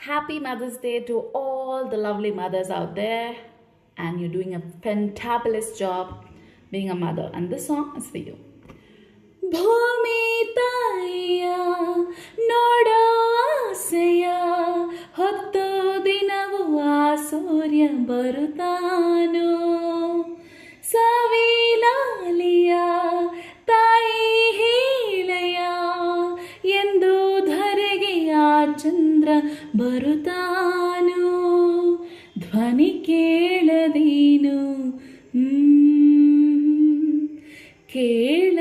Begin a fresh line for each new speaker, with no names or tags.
Happy Mother's Day to all the lovely mothers out there. And you're doing a fantabulous job being a mother. And this song is for you. ಭೂಮಿ ತಾಯಿಯ ನೋಡೋ ಆಸೆಯ ಹೊತ್ತು ದಿನವೂ ಆ ಸೂರ್ಯ ಬರುತ್ತಾನೋ ಸವಿಲಾಲಿಯ ತಾಯಿ ಹೀಲೆಯ ಎಂದು ಧರೆಗೆ ಆ ಚಂದ್ರ ಬರುತ್ತಾನೋ ಧ್ವನಿ ಕೇಳದೇನು ಕೇಳ